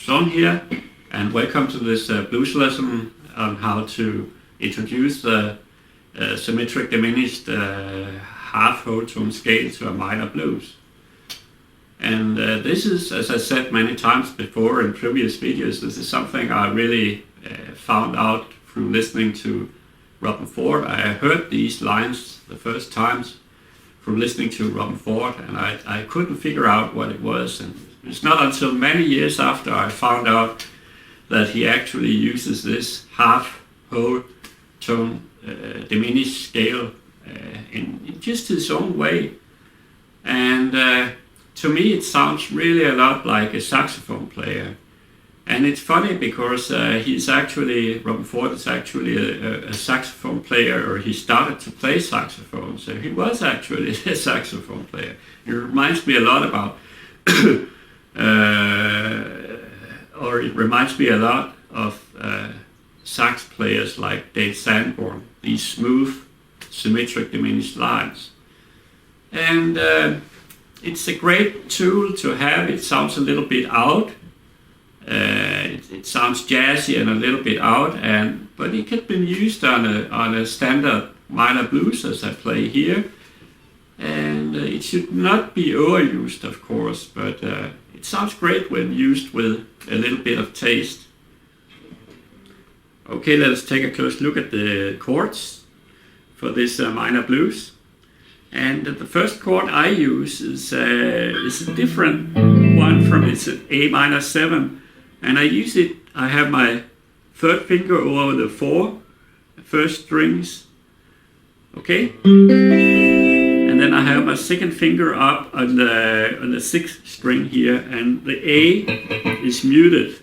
Soeren here, and welcome to this blues lesson on how to introduce the symmetric diminished half whole tone scale to a minor blues. And this is, as I said many times before in previous videos, this is something I really found out through listening to Robben Ford. I heard these lines the first times from listening to Robben Ford, and I couldn't figure out what it was. And it's not until many years after I found out that he actually uses this half whole tone diminished scale in just his own way. And to me it sounds really a lot like a saxophone player. And it's funny because Robben Ford is actually a saxophone player, or he started to play saxophone, so he was actually a saxophone player. It reminds me a lot about of sax players like Dave Sanborn, these smooth, symmetric diminished lines. And it's a great tool to have. It sounds a little bit out. It sounds jazzy and a little bit out, but it can be used on a standard minor blues as I play here. And it should not be overused, of course, but it sounds great when used with a little bit of taste. Okay, let us take a close look at the chords for this minor blues. And the first chord I use is a different one from it's an A minor 7, and I have my third finger over the first strings, okay, and then I have my second finger up on the sixth string here, and the A is muted.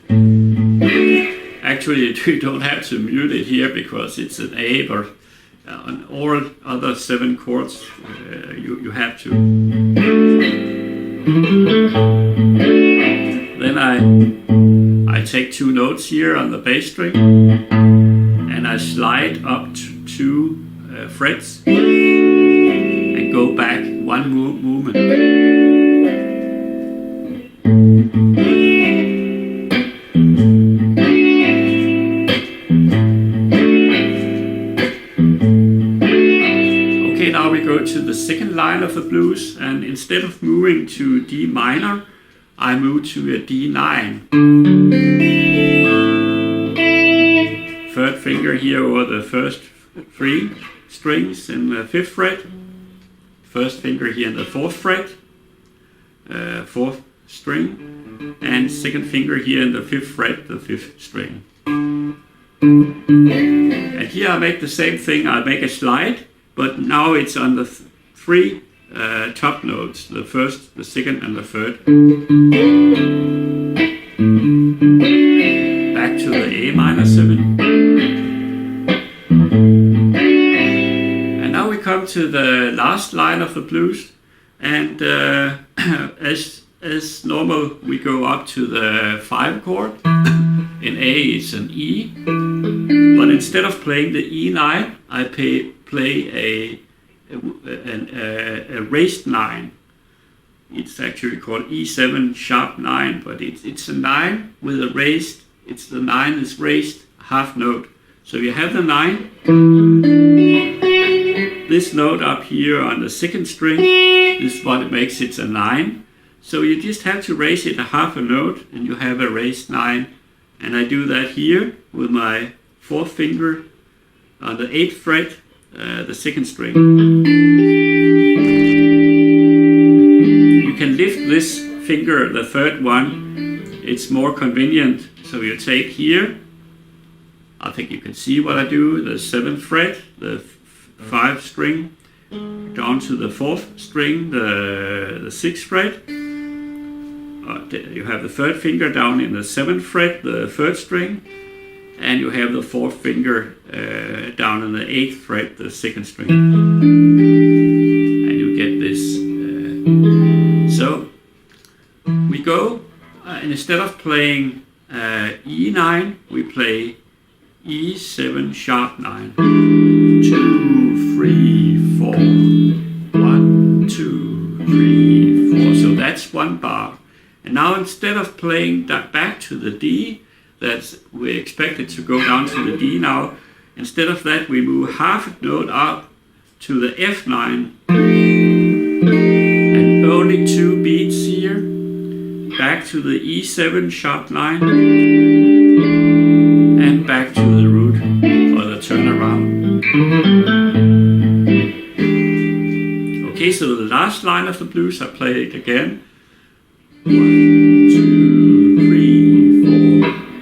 Actually, you don't have to mute it here because it's an A, but on all other 7 chords, you have to. Then I take 2 notes here on the bass string, and I slide up to 2 frets and go back 1 movement. Now we go to the second line of the blues, and instead of moving to D minor, I move to a D9. Third finger here over the first 3 strings in the 5th fret. First finger here in the 4th fret, 4th string, and second finger here in the 5th fret, the 5th string. And here I make the same thing. I make a slide, but now it's on the 3 top notes, the first, the second, and the third. Back to the A minor 7. And now we come to the last line of the blues, and as normal we go up to the 5 chord. In A it's an E, but instead of playing the E9, I play a raised 9. It's actually called E7 sharp 9, but it's a 9 with a raised. The 9 is raised half note. So you have the 9. This note up here on the second string is what makes it a 9. So you just have to raise it a half a note, and you have a raised 9. And I do that here with my 4th finger on the 8th fret, the second string. You can lift this finger, the 3rd one. It's more convenient. So you take here, I think you can see what I do, the 7th fret, the 5th string, down to the 4th string, the 6th fret, you have the third finger down in the 7th fret, the 3rd string, and you have the 4th finger down in the 8th fret, the 2nd string, and you get this. So we go, and instead of playing E9, we play E7 sharp 9. 2, 3, 4. 1, 2, 3, 4. So that's one bar. And now instead of playing that back to the D, we expect it to go down to the D now. Instead of that, we move half a note up to the F9, and only 2 beats here, back to the E7 sharp 9, and back to the root for the turnaround. Okay, so the last line of the blues, I play it again. 1, 2, 3, 4.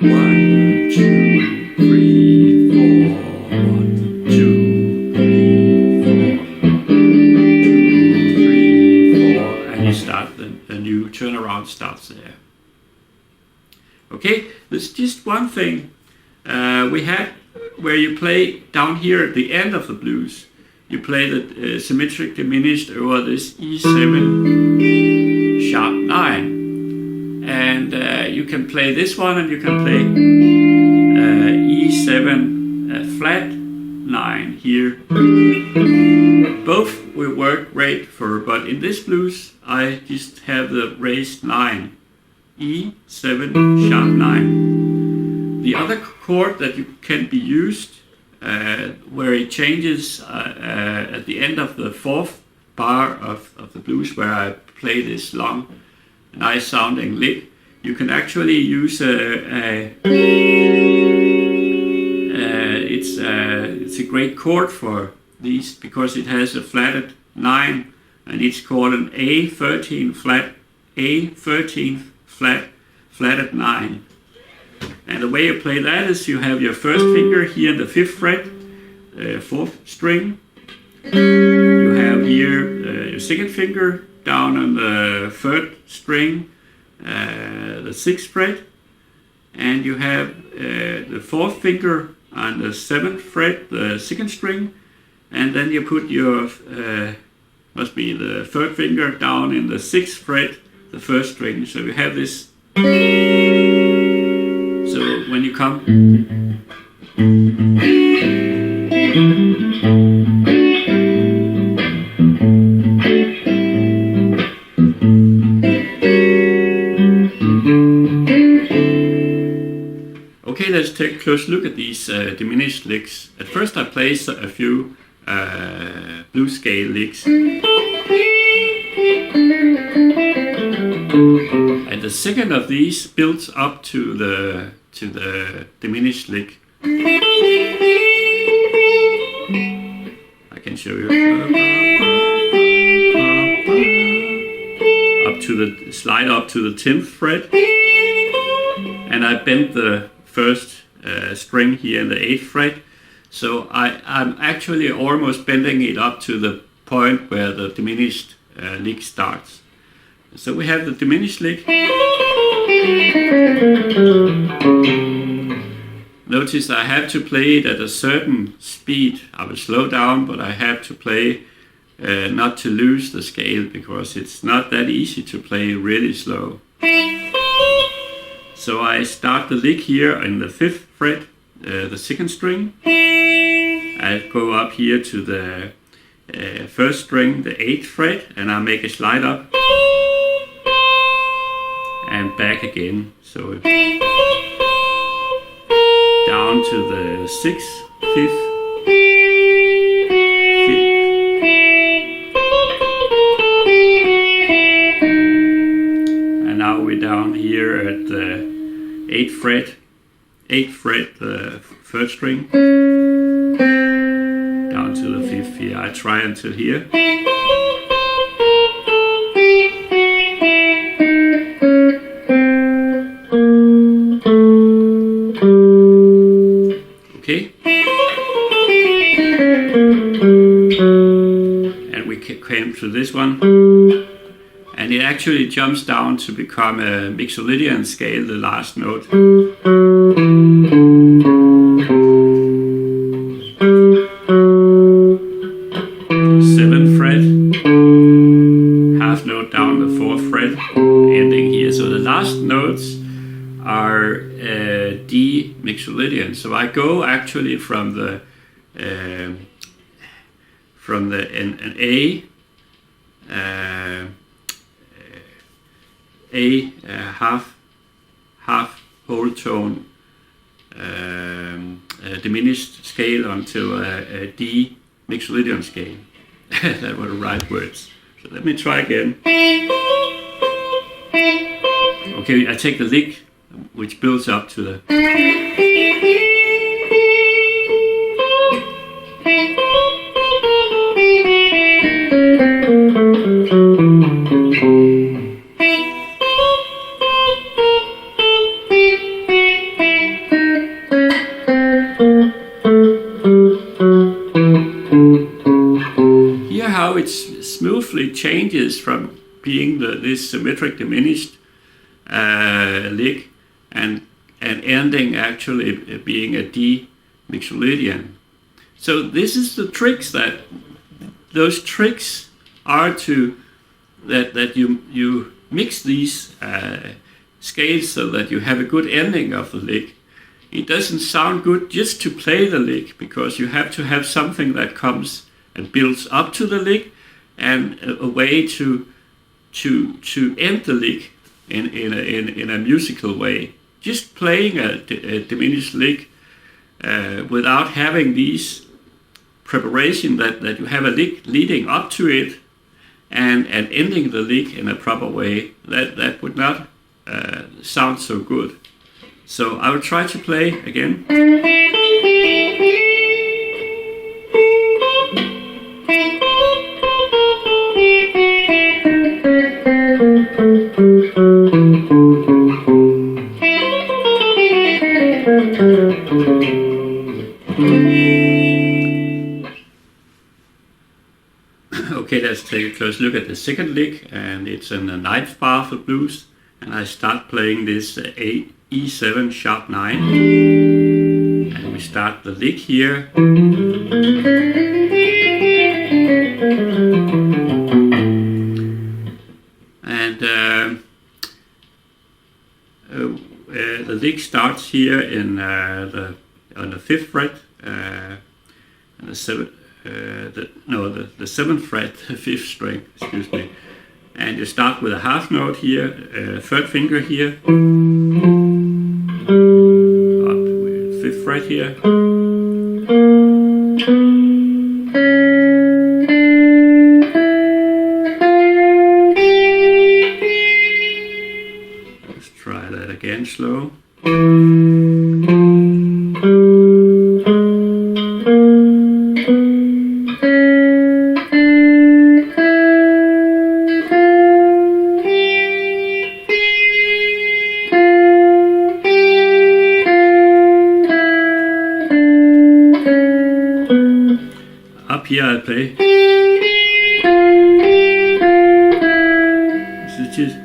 1, 2, 3, 4. 1, 2, 3, 4. 2, 3, 4. And you start the new turnaround starts there. Okay, there's just one thing we had where you play down here at the end of the blues. You play the symmetric diminished over this E7 sharp 9. And you can play this one, and you can play E7 flat 9 here. Both will work great but in this blues I just have the raised 9, E7 sharp 9. The other chord that can be used where it changes at the end of the 4th bar of the blues, where I play this long, nice sounding lick, you can actually use it's a great chord for these, because it has a flatted 9, and it's called an A13 flat, A13 flat, flatted 9. And the way you play that is you have your first finger here in the 5th fret, 4th string. You have here your 2nd finger down on the 3rd string, the 6th fret. And you have the 4th finger on the 7th fret, the 2nd string. And then you put your, must be the 3rd finger down in the 6th fret, the 1st string. So you have this. So when you come, okay, let's take a close look at these diminished licks. At first I play a few blues scale licks. And the second of these builds up to the diminished lick. I can show you. Slide up to the 10th fret. And I bend the first string here in the 8th fret. So I'm actually almost bending it up to the point where the diminished lick starts. So we have the diminished lick. Notice I have to play it at a certain speed. I will slow down, but I have to play not to lose the scale, because it's not that easy to play really slow. So I start the lick here in the 5th fret, the 2nd string. I go up here to the 1st string, the 8th fret, and I make a slide up and back again. So down to the 6th, 5th, 5th. And now we're down here at the 8th fret, the 3rd string, down to the 5th here. I try until here. Okay. And we came to this one. And it actually jumps down to become a Mixolydian scale, the last note. Seventh fret, half note down the fourth fret, ending here. So the last notes are D Mixolydian. So I go actually from the an half whole tone diminished scale until a D Mixolydian scale. That were the right words. So let me try again. Okay, I take the lick, which builds up to the. Here how it smoothly changes from being this symmetric diminished lick and ending actually being a D Mixolydian. So this is the tricks those tricks are to that you mix these scales so that you have a good ending of the lick. It doesn't sound good just to play the lick, because you have to have something that comes and builds up to the lick, and a way to end the lick in a musical way. Just playing a diminished lick without having these preparation that you have a lick leading up to it and ending the lick in a proper way, that would not sound so good. So I will try to play again. Okay, let's take a close look at the second lick, and it's in the ninth bar for blues, and I start playing this E7 sharp 9, and we start the lick here. And the lick starts here in on the 5th fret, and the 7th. The 7th fret, 5th string, excuse me. And you start with a half note here, 3rd finger here, up with 5th fret here. Let's try that again slow. Up here I play. This is just.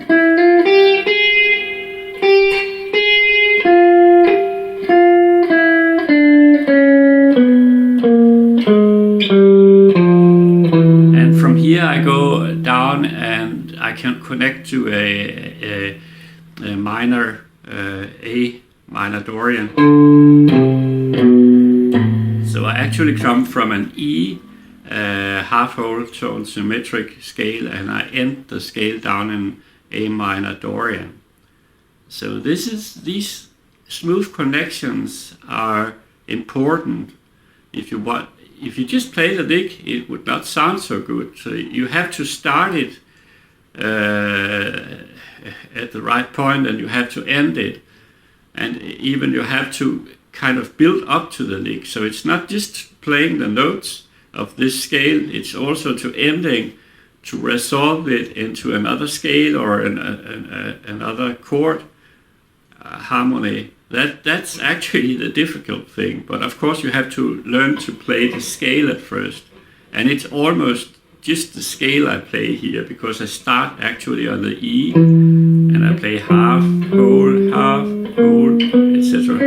And from here I go down and I can connect to a minor, A minor Dorian. So I actually come from an E half whole tone symmetric scale, and I end the scale down in A minor Dorian. So these smooth connections are important. If you just play the lick, it would not sound so good. So you have to start it at the right point, and you have to end it, and even you have to kind of build up to the lick. So it's not just playing the notes of this scale, it's also to ending, to resolve it into another scale or another chord harmony. That's actually the difficult thing. But of course you have to learn to play the scale at first, and it's almost just the scale I play here, because I start actually on the E and I play half, whole, etc.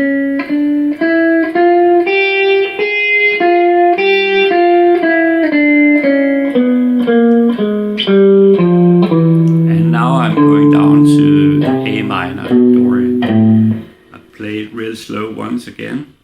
And now I'm going down to A minor, Dorian. I play it real slow once again.